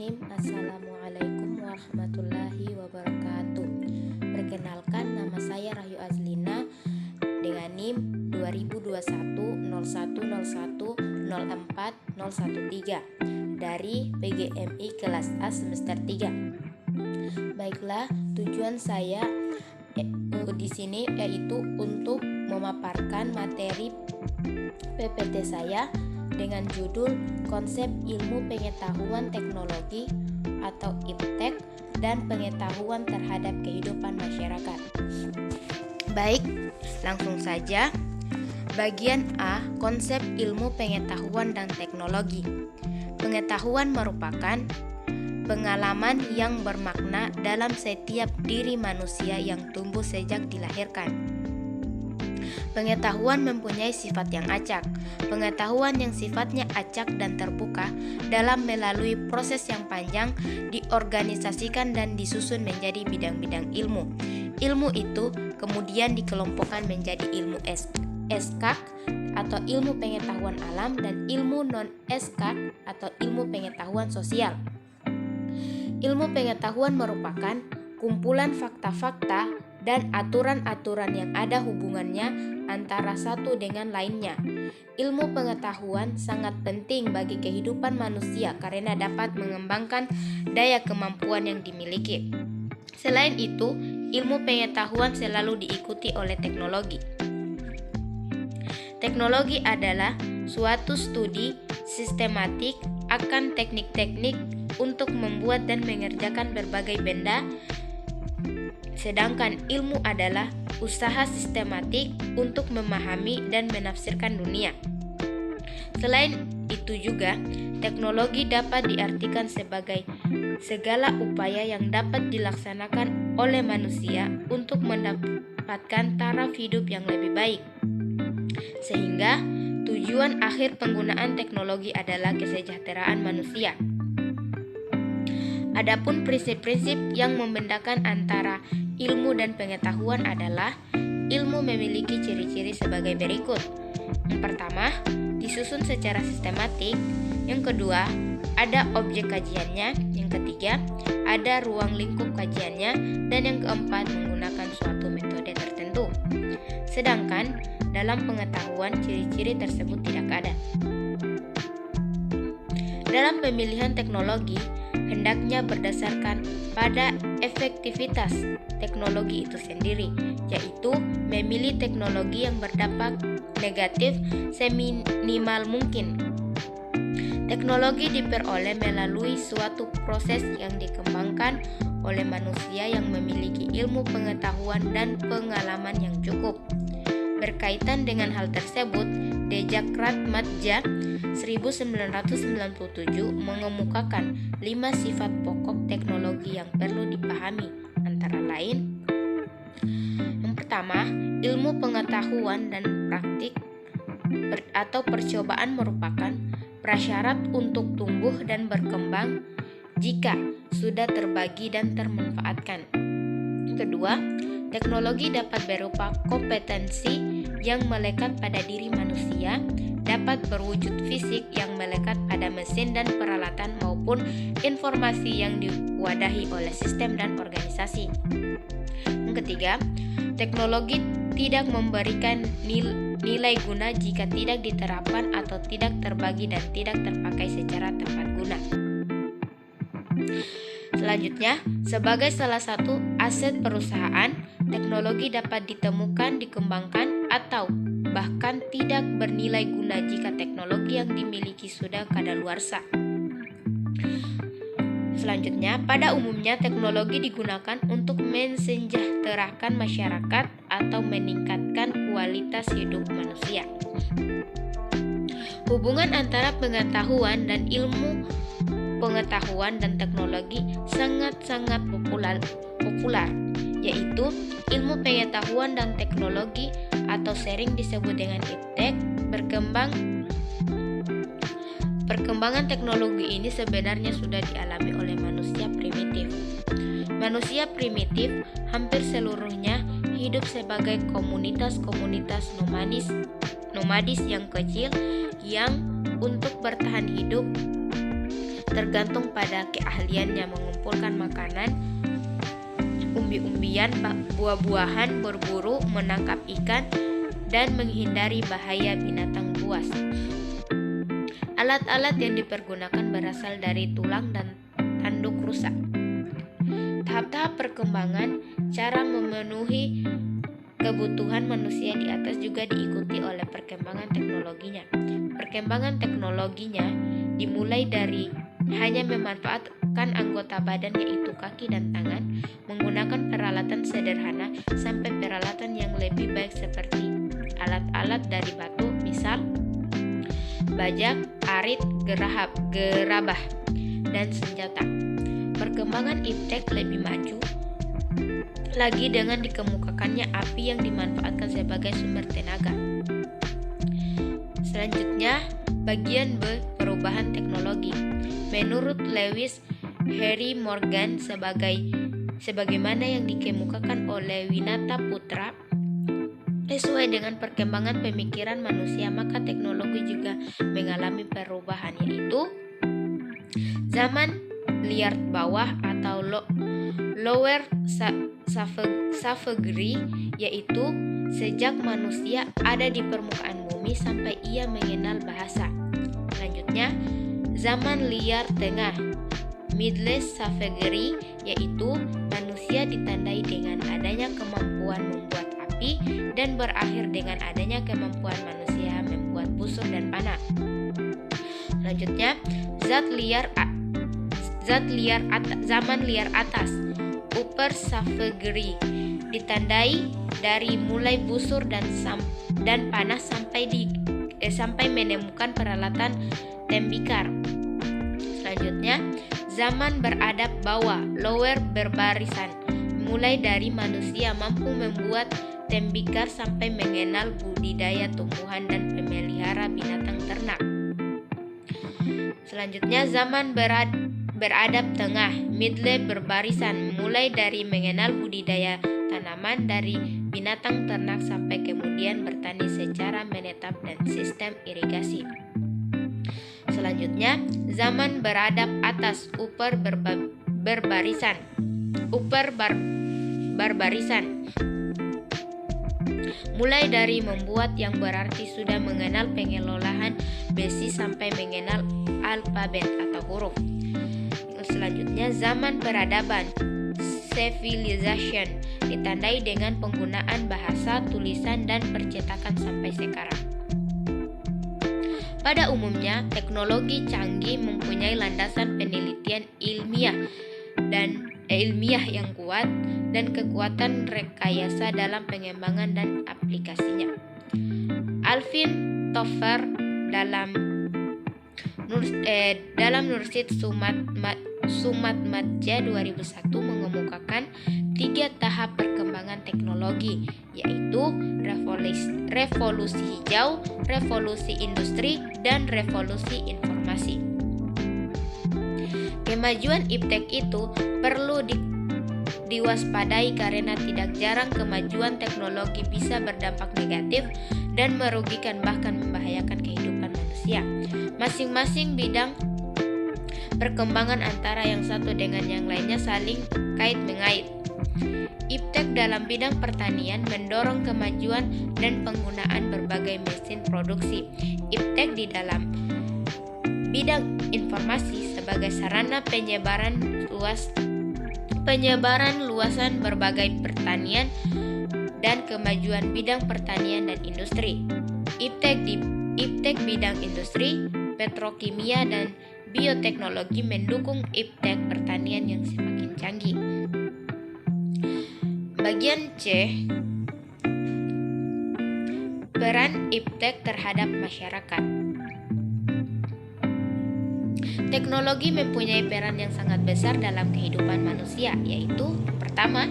Bismillahirrahmanirrahim. Assalamualaikum warahmatullahi wabarakatuh. Perkenalkan, nama saya Rahyu Azlina dengan NIM 202101010413 dari PGMI kelas A semester 3. Baiklah, tujuan saya di sini yaitu untuk memaparkan materi PPT saya dengan judul Konsep Ilmu Pengetahuan Teknologi atau IPTEK dan Pengetahuan Terhadap Kehidupan Masyarakat. Baik, langsung saja. Bagian A, Konsep Ilmu Pengetahuan dan Teknologi. Pengetahuan merupakan pengalaman yang bermakna dalam setiap diri manusia yang tumbuh sejak dilahirkan. Pengetahuan mempunyai sifat yang acak. Pengetahuan yang sifatnya acak dan terbuka dalam melalui proses yang panjang diorganisasikan dan disusun menjadi bidang-bidang ilmu. Ilmu itu kemudian dikelompokkan menjadi ilmu eskak atau ilmu pengetahuan alam dan ilmu non-eskak atau ilmu pengetahuan sosial. Ilmu pengetahuan merupakan kumpulan fakta-fakta dan aturan-aturan yang ada hubungannya antara satu dengan lainnya. Ilmu pengetahuan sangat penting bagi kehidupan manusia karena dapat mengembangkan daya kemampuan yang dimiliki. Selain itu, ilmu pengetahuan selalu diikuti oleh teknologi. Teknologi adalah suatu studi sistematik akan teknik-teknik untuk membuat dan mengerjakan berbagai benda. Sedangkan ilmu adalah usaha sistematik untuk memahami dan menafsirkan dunia. Selain itu juga, teknologi dapat diartikan sebagai segala upaya yang dapat dilaksanakan oleh manusia untuk mendapatkan taraf hidup yang lebih baik. Sehingga tujuan akhir penggunaan teknologi adalah kesejahteraan manusia. Adapun prinsip-prinsip yang membedakan antara ilmu dan pengetahuan adalah ilmu memiliki ciri-ciri sebagai berikut. Yang pertama, disusun secara sistematik. Yang kedua, ada objek kajiannya. Yang ketiga, ada ruang lingkup kajiannya. Dan yang keempat, menggunakan suatu metode tertentu. Sedangkan dalam pengetahuan, ciri-ciri tersebut tidak ada. Dalam pemilihan teknologi, hendaknya berdasarkan pada efektivitas teknologi itu sendiri, yaitu memilih teknologi yang berdampak negatif seminimal mungkin. Teknologi diperoleh melalui suatu proses yang dikembangkan oleh manusia yang memiliki ilmu pengetahuan dan pengalaman yang cukup. Berkaitan dengan hal tersebut, Dejakrat Madja 1997 mengemukakan 5 sifat pokok teknologi yang perlu dipahami, antara lain: yang pertama, ilmu pengetahuan dan praktik atau percobaan merupakan prasyarat untuk tumbuh dan berkembang jika sudah terbagi dan termanfaatkan. Kedua, teknologi dapat berupa kompetensi yang melekat pada diri manusia, dapat berwujud fisik yang melekat pada mesin dan peralatan maupun informasi yang diwadahi oleh sistem dan organisasi. Yang ketiga, teknologi tidak memberikan nilai guna jika tidak diterapkan atau tidak terbagi dan tidak terpakai secara tepat guna. Selanjutnya, sebagai salah satu aset perusahaan, teknologi dapat ditemukan, dikembangkan, atau bahkan tidak bernilai guna jika teknologi yang dimiliki sudah kadaluarsa. Selanjutnya, pada umumnya teknologi digunakan untuk mensejahterakan masyarakat atau meningkatkan kualitas hidup manusia. Hubungan antara pengetahuan dan ilmu pengetahuan dan teknologi sangat-sangat populer, yaitu ilmu pengetahuan dan teknologi atau sering disebut dengan IPTEK. Perkembangan teknologi ini sebenarnya sudah dialami oleh manusia primitif. Manusia primitif hampir seluruhnya hidup sebagai komunitas-komunitas nomadis yang kecil yang untuk bertahan hidup tergantung pada keahliannya mengumpulkan makanan, umbi-umbian, buah-buahan, berburu, menangkap ikan, dan menghindari bahaya binatang buas. Alat-alat yang dipergunakan berasal dari tulang dan tanduk rusa. Tahap-tahap perkembangan cara memenuhi kebutuhan manusia di atas juga diikuti oleh perkembangan teknologinya. Perkembangan teknologinya dimulai dari hanya memanfaatkan anggota badan yaitu kaki dan tangan, menggunakan peralatan sederhana sampai peralatan yang lebih baik seperti alat-alat dari batu, misal bajak, arit, gerabah, dan senjata. Perkembangan iptek lebih maju lagi dengan dikemukakannya api yang dimanfaatkan sebagai sumber tenaga. Selanjutnya, bagian B, perubahan teknologi. Menurut Lewis Harry Morgan sebagaimana yang dikemukakan oleh Winata Putra, sesuai dengan perkembangan pemikiran manusia, maka teknologi juga mengalami perubahan, yaitu zaman liar bawah atau lower savagery, yaitu sejak manusia ada di permukaan bumi sampai ia mengenal bahasa. Selanjutnya, zaman liar tengah, middle savagery, yaitu manusia ditandai dengan adanya kemampuan membuat api dan berakhir dengan adanya kemampuan manusia membuat busur dan panah. Selanjutnya, zaman liar atas, upper savagery, ditandai dari mulai busur dan panah sampai menemukan peralatan tembikar. Selanjutnya, zaman beradab bawah, lower berbarisan, mulai dari manusia mampu membuat tembikar sampai mengenal budidaya tumbuhan dan memelihara binatang ternak. Selanjutnya, zaman beradab tengah, middle berbarisan, mulai dari mengenal budidaya tanaman dari binatang ternak sampai kemudian bertani secara menetap dan sistem irigasi. Selanjutnya, zaman beradab atas, upper barbarisan, mulai dari membuat yang berarti sudah mengenal pengelolaan besi sampai mengenal alfabet atau huruf. Selanjutnya, zaman peradaban, civilization, ditandai dengan penggunaan bahasa, tulisan, dan percetakan sampai sekarang. Pada umumnya, teknologi canggih mempunyai landasan penelitian ilmiah yang kuat dan kekuatan rekayasa dalam pengembangan dan aplikasinya. Alvin Toffler dalam Nursit Sumatmadja 2001 mengemukakan 3 tahap perkembangan teknologi, yaitu revolusi hijau, revolusi industri, dan revolusi informasi. Kemajuan iptek itu perlu diwaspadai karena tidak jarang kemajuan teknologi bisa berdampak negatif dan merugikan bahkan membahayakan kehidupan manusia. Masing-masing bidang perkembangan antara yang satu dengan yang lainnya saling kait-mengait. Iptek dalam bidang pertanian mendorong kemajuan dan penggunaan berbagai mesin produksi. Iptek di dalam bidang informasi sebagai sarana penyebaran luasan berbagai pertanian dan kemajuan bidang pertanian dan industri. Iptek bidang industri, petrokimia, dan bioteknologi mendukung iptek pertanian yang semakin canggih. Bagian C, peran iptek terhadap masyarakat. Teknologi mempunyai peran yang sangat besar dalam kehidupan manusia, yaitu pertama,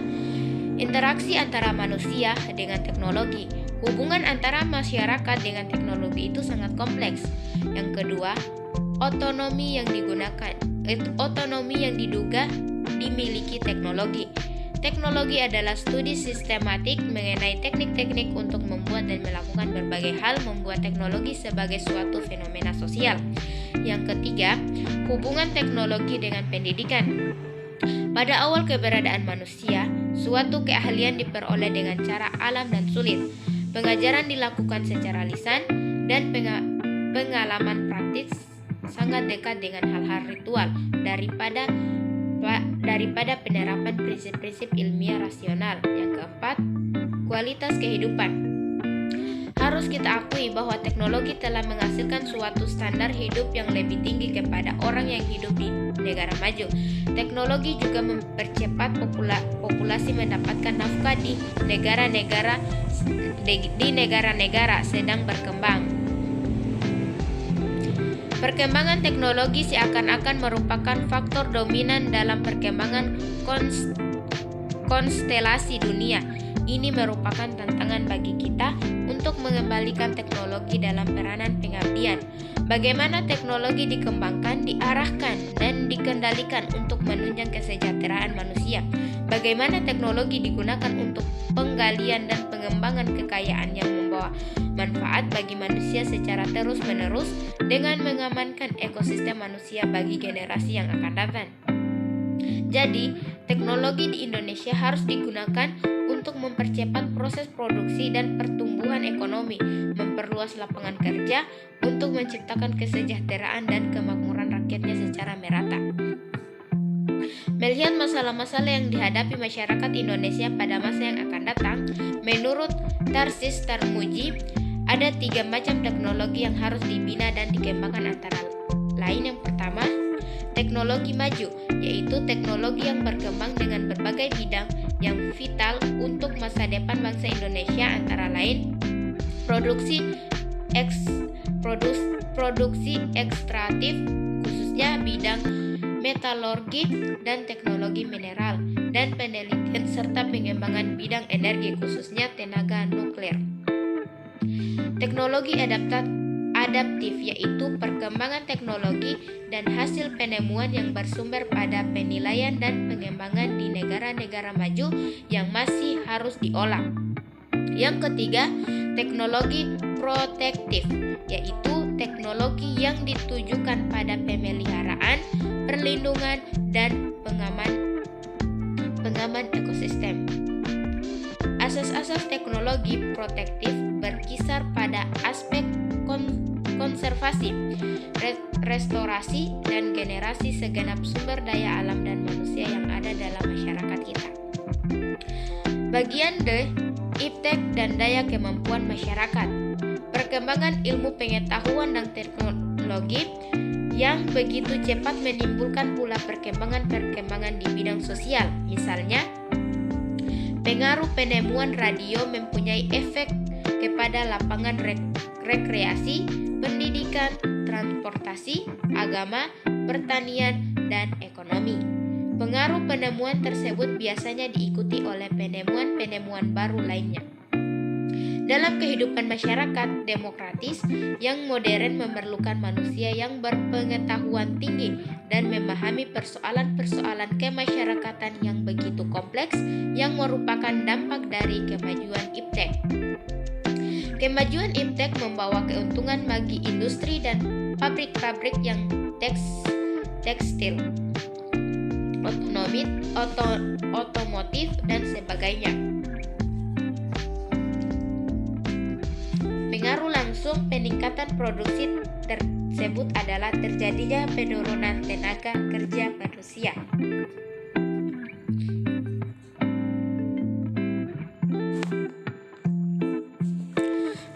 interaksi antara manusia dengan teknologi. Hubungan antara masyarakat dengan teknologi itu sangat kompleks. Yang kedua, otonomi yang diduga dimiliki teknologi. Teknologi adalah studi sistematik mengenai teknik-teknik untuk membuat dan melakukan berbagai hal, membuat teknologi sebagai suatu fenomena sosial. Yang ketiga, hubungan teknologi dengan pendidikan. Pada awal keberadaan manusia, suatu keahlian diperoleh dengan cara alam dan sulit. Pengajaran dilakukan secara lisan dan pengalaman praktis sangat dekat dengan hal-hal ritual daripada penerapan prinsip-prinsip ilmiah rasional. Yang keempat, kualitas kehidupan. Harus kita akui bahwa teknologi telah menghasilkan suatu standar hidup yang lebih tinggi kepada orang yang hidup di negara maju. Teknologi juga mempercepat populasi mendapatkan nafkah di negara-negara sedang berkembang. Perkembangan teknologi seakan-akan merupakan faktor dominan dalam perkembangan konstelasi dunia. Ini merupakan tantangan bagi kita untuk mengembalikan teknologi dalam peranan pengabdian. Bagaimana teknologi dikembangkan, diarahkan, dan dikendalikan untuk menunjang kesejahteraan manusia. Bagaimana teknologi digunakan untuk penggalian dan pengembangan kekayaan yang membawa manfaat bagi manusia secara terus-menerus dengan mengamankan ekosistem manusia bagi generasi yang akan datang. Jadi, teknologi di Indonesia harus digunakan untuk mempercepat proses produksi dan pertumbuhan ekonomi, memperluas lapangan kerja, untuk menciptakan kesejahteraan dan kemakmuran rakyatnya secara merata. Melihat masalah-masalah yang dihadapi masyarakat Indonesia pada masa yang akan datang, menurut Tarsis Tarmuji, ada 3 macam teknologi yang harus dibina dan dikembangkan, antara lain yang pertama, teknologi maju, yaitu teknologi yang berkembang dengan berbagai bidang yang vital untuk masa depan bangsa Indonesia, antara lain produksi ekstraktif, khususnya bidang metalurgi dan teknologi mineral, dan penelitian serta pengembangan bidang energi, khususnya tenaga nuklir. Teknologi adaptif, yaitu perkembangan teknologi dan hasil penemuan yang bersumber pada penilaian dan pengembangan di negara-negara maju yang masih harus diolah. Yang ketiga, teknologi protektif, yaitu teknologi yang ditujukan pada pemeliharaan, perlindungan, dan pengaman ekosistem. Asas-asas teknologi protektif berkisar pada aspek konservasi, restorasi, dan generasi segenap sumber daya alam dan manusia yang ada dalam masyarakat kita. Bagian D, iptek dan daya kemampuan masyarakat. Perkembangan ilmu pengetahuan dan teknologi yang begitu cepat menimbulkan pula perkembangan di bidang sosial. Misalnya, pengaruh penemuan radio mempunyai efek kepada lapangan rekreasi, pendidikan, transportasi, agama, pertanian, dan ekonomi. Pengaruh penemuan tersebut biasanya diikuti oleh penemuan-penemuan baru lainnya. Dalam kehidupan masyarakat demokratis yang modern memerlukan manusia yang berpengetahuan tinggi dan memahami persoalan-persoalan kemasyarakatan yang begitu kompleks yang merupakan dampak dari kemajuan iptek. Kemajuan iptek membawa keuntungan bagi industri dan pabrik-pabrik yang tekstil, otomotif, dan sebagainya. Pengaruh langsung peningkatan produksi tersebut adalah terjadinya penurunan tenaga kerja manusia.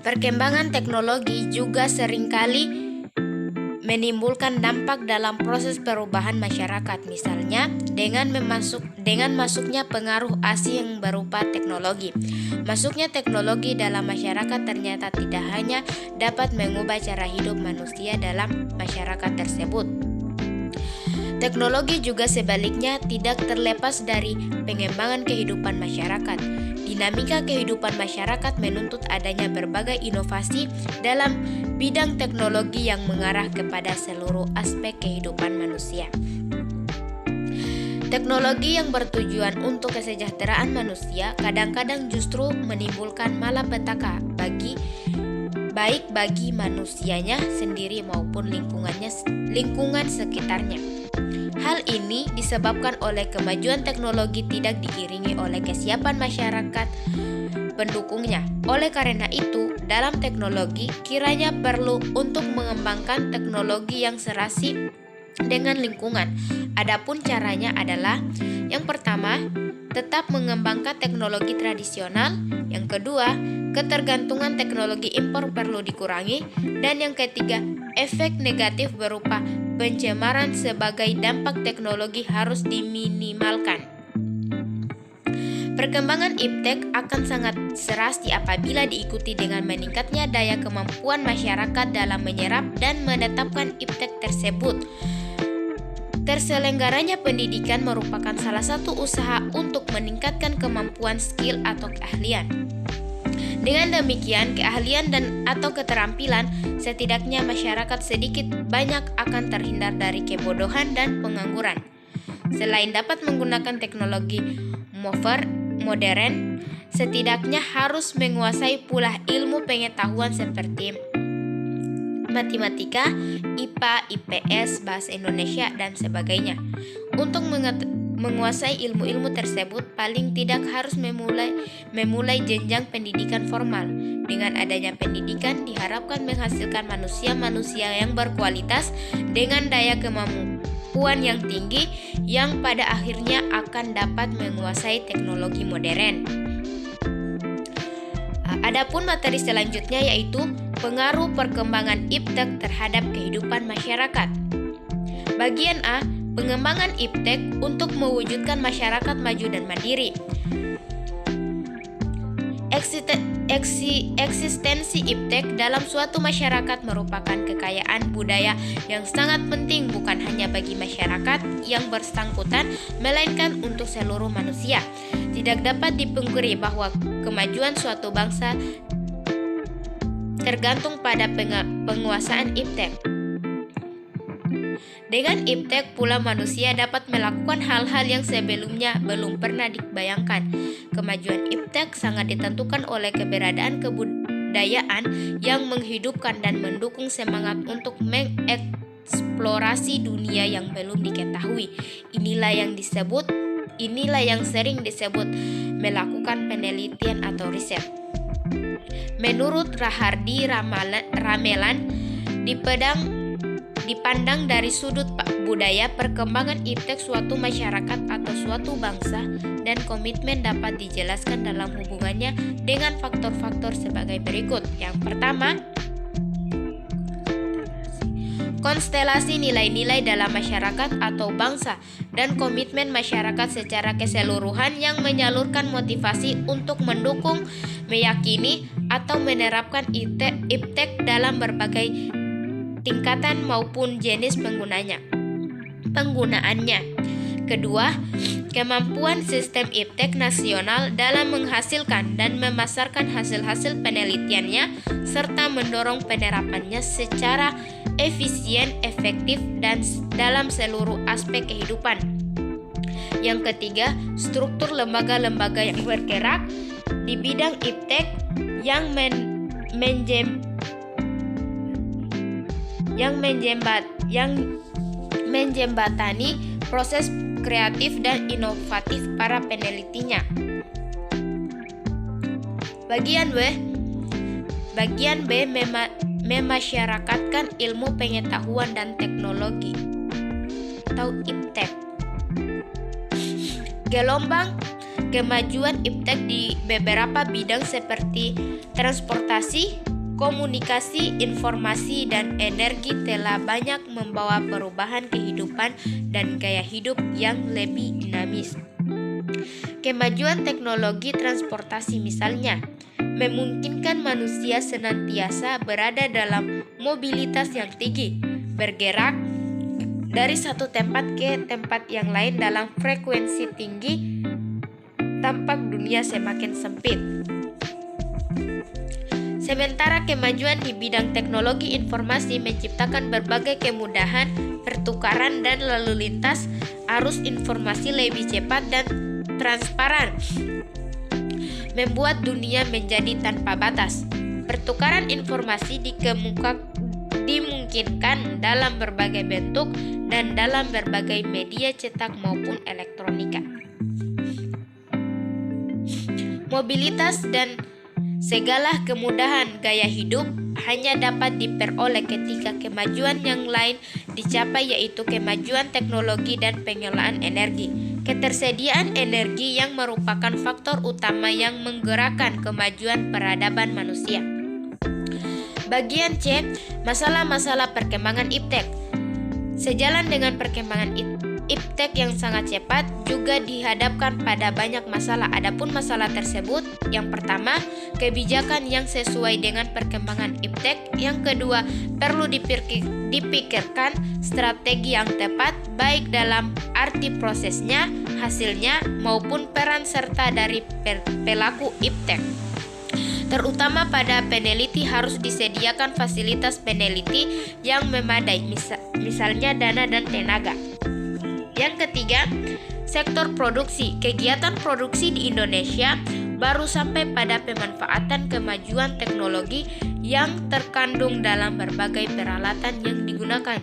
Perkembangan teknologi juga seringkali menimbulkan dampak dalam proses perubahan masyarakat, misalnya dengan masuknya pengaruh asing berupa teknologi. Masuknya teknologi dalam masyarakat ternyata tidak hanya dapat mengubah cara hidup manusia dalam masyarakat tersebut. Teknologi juga sebaliknya tidak terlepas dari pengembangan kehidupan masyarakat. Dinamika kehidupan masyarakat menuntut adanya berbagai inovasi dalam bidang teknologi yang mengarah kepada seluruh aspek kehidupan manusia. Teknologi yang bertujuan untuk kesejahteraan manusia kadang-kadang justru menimbulkan malapetaka bagi baik bagi manusianya sendiri maupun lingkungan sekitarnya. Hal ini disebabkan oleh kemajuan teknologi tidak diiringi oleh kesiapan masyarakat pendukungnya. Oleh karena itu, dalam teknologi kiranya perlu untuk mengembangkan teknologi yang serasi dengan lingkungan. Adapun caranya adalah yang pertama, tetap mengembangkan teknologi tradisional. Yang kedua, ketergantungan teknologi impor perlu dikurangi. Dan yang ketiga, efek negatif berupa pencemaran sebagai dampak teknologi harus diminimalkan. Perkembangan iptek akan sangat serasi apabila diikuti dengan meningkatnya daya kemampuan masyarakat dalam menyerap dan menetapkan iptek tersebut. Terselenggaranya pendidikan merupakan salah satu usaha untuk meningkatkan kemampuan skill atau keahlian. Dengan demikian, keahlian dan atau keterampilan setidaknya masyarakat sedikit banyak akan terhindar dari kebodohan dan pengangguran. Selain dapat menggunakan teknologi modern, setidaknya harus menguasai pula ilmu pengetahuan seperti matematika, IPA, IPS, bahasa Indonesia, dan sebagainya. Untuk menguasai ilmu-ilmu tersebut, paling tidak harus memulai jenjang pendidikan formal. Dengan adanya pendidikan, diharapkan menghasilkan manusia-manusia yang berkualitas dengan daya kemampuan yang tinggi, yang pada akhirnya akan dapat menguasai teknologi modern. Adapun materi selanjutnya yaitu pengaruh perkembangan iptek terhadap kehidupan masyarakat. Bagian A, pengembangan iptek untuk mewujudkan masyarakat maju dan mandiri. Eksistensi iptek dalam suatu masyarakat merupakan kekayaan budaya yang sangat penting bukan hanya bagi masyarakat yang bersangkutan, melainkan untuk seluruh manusia. Tidak dapat dipungkiri bahwa kemajuan suatu bangsa tergantung pada penguasaan iptek. Dengan iptek pula manusia dapat melakukan hal-hal yang sebelumnya belum pernah dibayangkan. Kemajuan iptek sangat ditentukan oleh keberadaan kebudayaan yang menghidupkan dan mendukung semangat untuk mengeksplorasi dunia yang belum diketahui. Inilah yang sering disebut melakukan penelitian atau riset. Menurut Rahardi Ramelan, dipandang dari sudut budaya, perkembangan iptek suatu masyarakat atau suatu bangsa dan komitmen dapat dijelaskan dalam hubungannya dengan faktor-faktor sebagai berikut. Yang pertama, konstelasi nilai-nilai dalam masyarakat atau bangsa dan komitmen masyarakat secara keseluruhan yang menyalurkan motivasi untuk mendukung, meyakini, atau menerapkan iptek dalam berbagai tingkatan maupun jenis penggunaannya. Kedua, kemampuan sistem iptek nasional dalam menghasilkan dan memasarkan hasil-hasil penelitiannya serta mendorong penerapannya secara efisien, efektif, dan dalam seluruh aspek kehidupan. Yang ketiga, struktur lembaga-lembaga yang bergerak di bidang iptek yang menjembatani proses kreatif dan inovatif para penelitinya. Bagian B memasyarakatkan ilmu pengetahuan dan teknologi atau iptek. Gelombang kemajuan iptek di beberapa bidang seperti transportasi, komunikasi, informasi, dan energi telah banyak membawa perubahan kehidupan dan gaya hidup yang lebih dinamis. Kemajuan teknologi transportasi misalnya memungkinkan manusia senantiasa berada dalam mobilitas yang tinggi, bergerak dari satu tempat ke tempat yang lain dalam frekuensi tinggi, tampak dunia semakin sempit. Sementara kemajuan di bidang teknologi informasi menciptakan berbagai kemudahan, pertukaran dan lalu lintas, arus informasi lebih cepat dan transparan, membuat dunia menjadi tanpa batas. Pertukaran informasi dimungkinkan dalam berbagai bentuk dan dalam berbagai media cetak maupun elektronika. Mobilitas dan segala kemudahan gaya hidup hanya dapat diperoleh ketika kemajuan yang lain dicapai, yaitu kemajuan teknologi dan pengelolaan energi. Ketersediaan energi yang merupakan faktor utama yang menggerakkan kemajuan peradaban manusia. Bagian C, masalah-masalah perkembangan iptek. Sejalan dengan perkembangan iptek yang sangat cepat, juga dihadapkan pada banyak masalah. Adapun masalah tersebut, yang pertama, kebijakan yang sesuai dengan perkembangan iptek. Yang kedua, perlu dipikirkan strategi yang tepat, baik dalam arti prosesnya, hasilnya, maupun peran serta dari pelaku iptek. Terutama pada peneliti harus disediakan fasilitas peneliti yang memadai, misalnya dana dan tenaga. Yang ketiga, sektor produksi. Kegiatan produksi di Indonesia baru sampai pada pemanfaatan kemajuan teknologi yang terkandung dalam berbagai peralatan yang digunakan.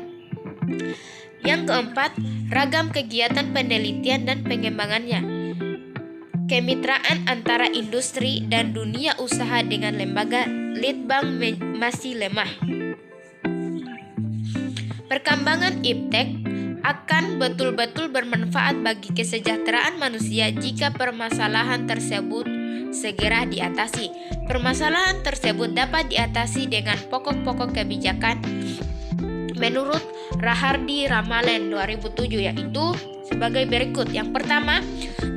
Yang keempat, ragam kegiatan penelitian dan pengembangannya. Kemitraan antara industri dan dunia usaha dengan lembaga litbang masih lemah. Perkembangan iptek akan betul-betul bermanfaat bagi kesejahteraan manusia jika permasalahan tersebut segera diatasi. Permasalahan tersebut dapat diatasi dengan pokok-pokok kebijakan menurut Rahardi Ramalen 2007, yaitu sebagai berikut. Yang pertama,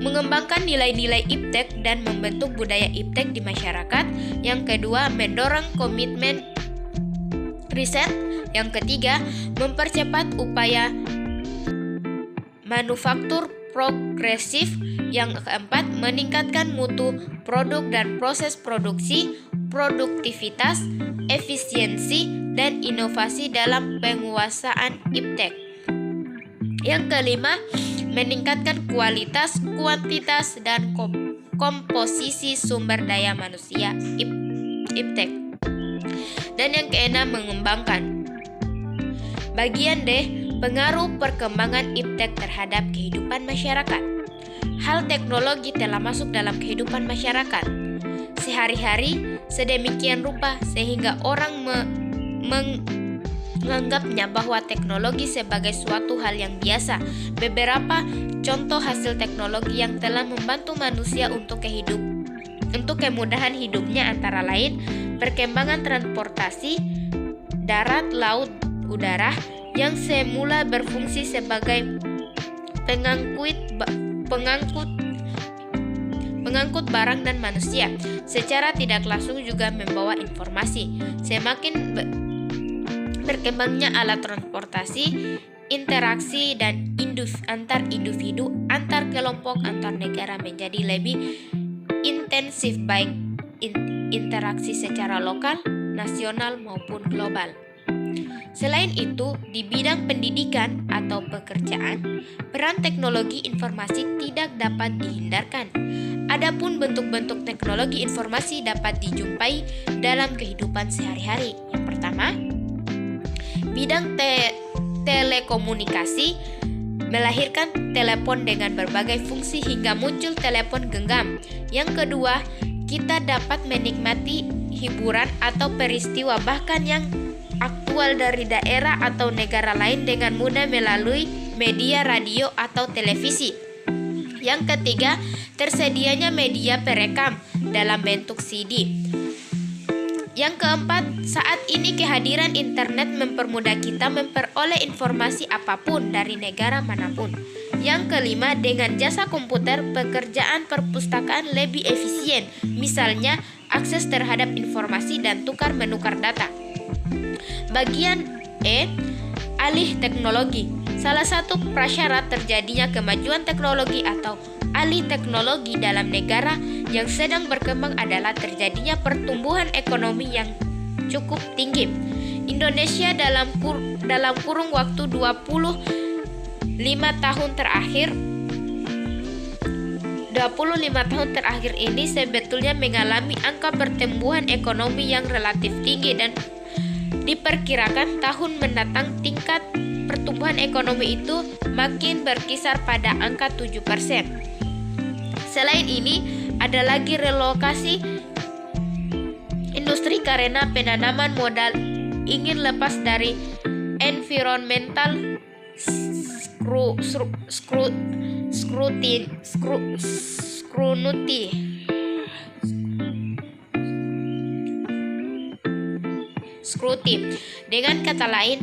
mengembangkan nilai-nilai iptek dan membentuk budaya iptek di masyarakat. Yang kedua, mendorong komitmen riset. Yang ketiga, mempercepat upaya manufaktur progresif. Yang keempat, meningkatkan mutu produk dan proses produksi, produktivitas, efisiensi, dan inovasi dalam penguasaan iptek. Yang kelima, meningkatkan kualitas, kuantitas, dan komposisi sumber daya manusia iptek. Dan yang keenam, mengembangkan. Bagian D, pengaruh perkembangan iptek terhadap kehidupan masyarakat. Hal teknologi telah masuk dalam kehidupan masyarakat sehari-hari sedemikian rupa sehingga orang menganggapnya bahwa teknologi sebagai suatu hal yang biasa. Beberapa contoh hasil teknologi yang telah membantu manusia untuk kemudahan hidupnya antara lain perkembangan transportasi darat, laut, udara yang semula berfungsi sebagai pengangkut barang dan manusia, secara tidak langsung juga membawa informasi. Semakin berkembangnya alat transportasi, interaksi dan antar individu, antar kelompok, antar negara menjadi lebih intensif, baik interaksi secara lokal, nasional maupun global. Selain itu, di bidang pendidikan atau pekerjaan, peran teknologi informasi tidak dapat dihindarkan. Adapun bentuk-bentuk teknologi informasi dapat dijumpai dalam kehidupan sehari-hari. Yang pertama, bidang telekomunikasi melahirkan telepon dengan berbagai fungsi hingga muncul telepon genggam. Yang kedua, kita dapat menikmati hiburan atau peristiwa bahkan yang aktual dari daerah atau negara lain dengan mudah melalui media radio atau televisi. Yang ketiga, tersedianya media perekam dalam bentuk CD. Yang keempat, saat ini kehadiran internet mempermudah kita memperoleh informasi apapun dari negara manapun. Yang kelima, dengan jasa komputer, pekerjaan perpustakaan lebih efisien. Misalnya, akses terhadap informasi dan tukar-menukar data. Bagian E, alih teknologi. Salah satu prasyarat terjadinya kemajuan teknologi atau alih teknologi dalam negara yang sedang berkembang adalah terjadinya pertumbuhan ekonomi yang cukup tinggi. Indonesia dalam kurung waktu 25 tahun terakhir 35 tahun terakhir ini sebetulnya mengalami angka pertumbuhan ekonomi yang relatif tinggi dan diperkirakan tahun mendatang tingkat pertumbuhan ekonomi itu makin berkisar pada angka 7%. Selain ini, ada lagi relokasi industri karena penanaman modal ingin lepas dari environmental scrutiny. Dengan kata lain,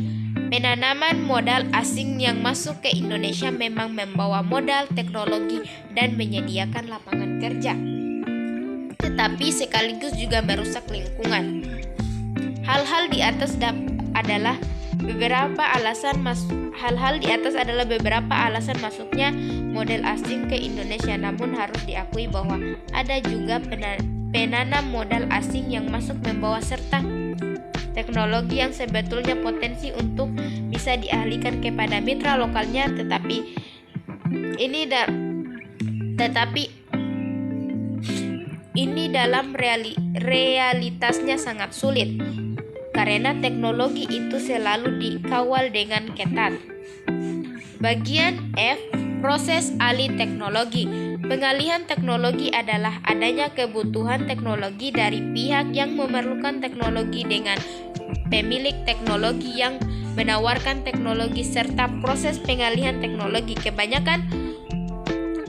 penanaman modal asing yang masuk ke Indonesia memang membawa modal teknologi dan menyediakan lapangan kerja, tetapi sekaligus juga merusak lingkungan. Hal-hal di atas adalah beberapa alasan masuknya model asing ke Indonesia. Namun harus diakui bahwa ada juga penanam modal asing yang masuk membawa serta teknologi yang sebetulnya potensi untuk bisa dialihkan kepada mitra lokalnya, tetapi ini dalam realitasnya sangat sulit karena teknologi itu selalu dikawal dengan ketat. Bagian F, proses alih teknologi. Pengalihan teknologi adalah adanya kebutuhan teknologi dari pihak yang memerlukan teknologi dengan pemilik teknologi yang menawarkan teknologi serta proses pengalihan teknologi. Kebanyakan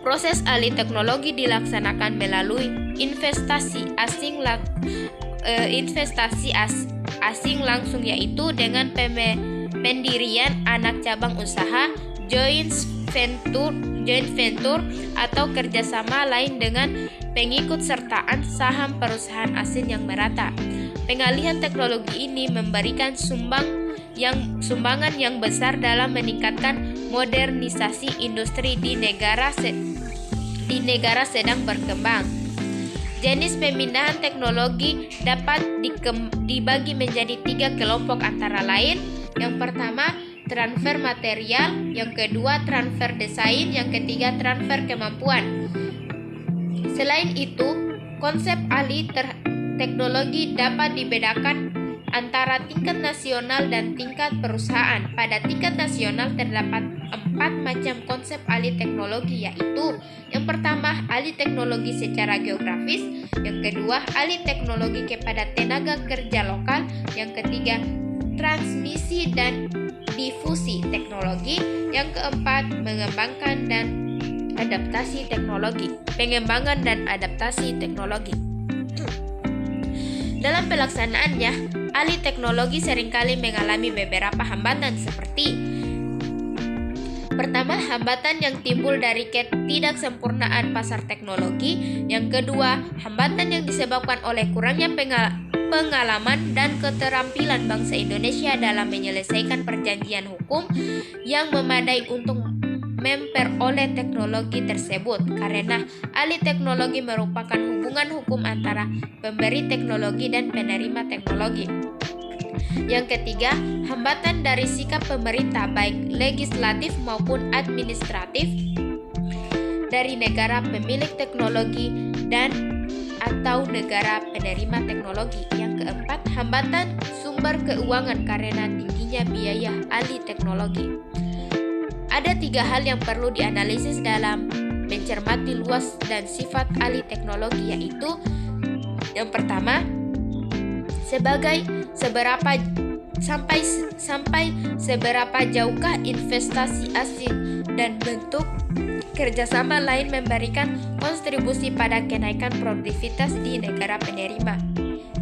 proses alih teknologi dilaksanakan melalui investasi asing langsung, yaitu dengan pendirian anak cabang usaha, joint venture atau kerjasama lain dengan pengikut sertaan saham perusahaan asing yang merata. Pengalihan teknologi ini memberikan sumbangan yang besar dalam meningkatkan modernisasi industri di negara sedang berkembang. Jenis pemindahan teknologi dapat dibagi menjadi 3 kelompok antara lain. Yang pertama, transfer material, yang kedua transfer desain, yang ketiga transfer kemampuan. Selain itu, konsep alih teknologi dapat dibedakan antara tingkat nasional dan tingkat perusahaan. Pada tingkat nasional terdapat 4 macam konsep alih teknologi, yaitu yang pertama, alih teknologi secara geografis, yang kedua, alih teknologi kepada tenaga kerja lokal, yang ketiga, transmisi dan difusi teknologi, yang keempat, pengembangan dan adaptasi teknologi. Dalam pelaksanaannya, alih teknologi seringkali mengalami beberapa hambatan seperti: pertama, hambatan yang timbul dari ketidaksempurnaan pasar teknologi. Yang kedua, hambatan yang disebabkan oleh kurangnya pengalaman dan keterampilan bangsa Indonesia dalam menyelesaikan perjanjian hukum yang memadai untuk memperoleh teknologi tersebut, karena alih teknologi merupakan hubungan hukum antara pemberi teknologi dan penerima teknologi. Yang ketiga, hambatan dari sikap pemerintah baik legislatif maupun administratif dari negara pemilik teknologi dan atau negara penerima teknologi. Yang keempat, hambatan sumber keuangan karena tingginya biaya alih teknologi. Ada 3 hal yang perlu dianalisis dalam mencermati luas dan sifat alih teknologi, yaitu yang pertama, sampai seberapa jauhkah investasi asing dan bentuk kerjasama lain memberikan kontribusi pada kenaikan produktivitas di negara penerima.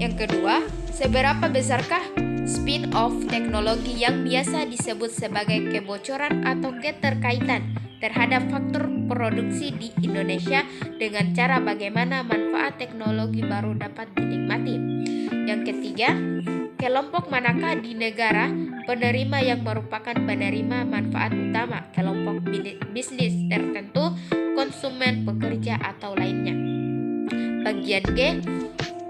Yang kedua, seberapa besarkah spin-off teknologi yang biasa disebut sebagai kebocoran atau keterkaitan terhadap faktor produksi di Indonesia dengan cara bagaimana manfaat teknologi baru dapat dinikmati. Yang ketiga, kelompok manakah di negara penerima yang merupakan penerima manfaat utama, kelompok bisnis tertentu, konsumen, pekerja, atau lainnya. Bagian G,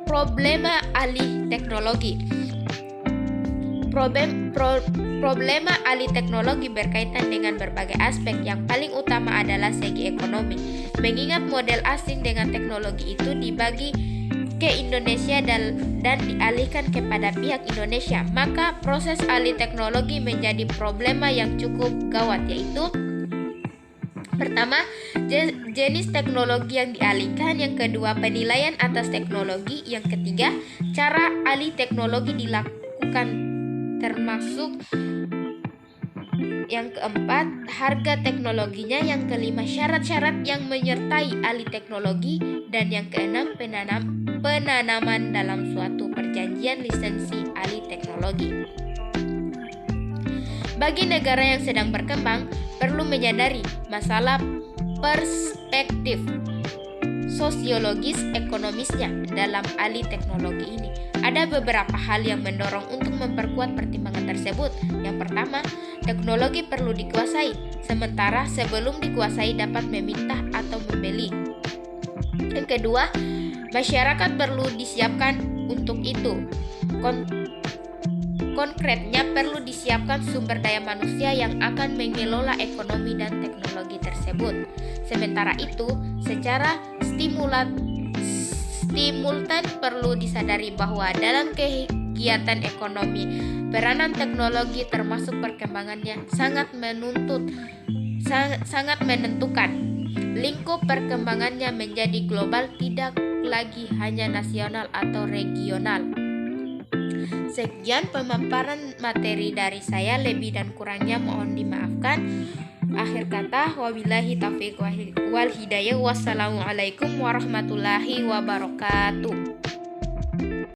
problema alih teknologi. Problema alih teknologi berkaitan dengan berbagai aspek. Yang paling utama adalah segi ekonomi. Mengingat model asing dengan teknologi itu dibagi ke Indonesia dan dialihkan kepada pihak Indonesia, maka proses alih teknologi menjadi problema yang cukup gawat, yaitu pertama, jenis teknologi yang dialihkan. Yang kedua, penilaian atas teknologi. Yang ketiga, cara alih teknologi dilakukan, termasuk yang keempat, harga teknologinya. Yang kelima, syarat-syarat yang menyertai alih teknologi. Dan yang keenam, penanaman dalam suatu perjanjian lisensi alih teknologi. Bagi negara yang sedang berkembang, perlu menyadari masalah perspektif sosiologis ekonomisnya dalam alih teknologi ini. Ada beberapa hal yang mendorong untuk memperkuat pertimbangan tersebut. Yang pertama, teknologi perlu dikuasai, sementara sebelum dikuasai dapat meminta atau membeli. Yang kedua, masyarakat perlu disiapkan untuk itu. Konkretnya, perlu disiapkan sumber daya manusia yang akan mengelola ekonomi dan teknologi tersebut. Sementara itu, secara simultan perlu disadari bahwa dalam kegiatan ekonomi, peranan teknologi termasuk perkembangannya sangat menentukan. Lingkup perkembangannya menjadi global, tidak lagi hanya nasional atau regional. Sekian pemaparan materi dari saya, lebih dan kurangnya mohon dimaafkan. Akhir kata, wabillahi taufiq wal hidayah. Wassalamualaikum warahmatullahi wabarakatuh.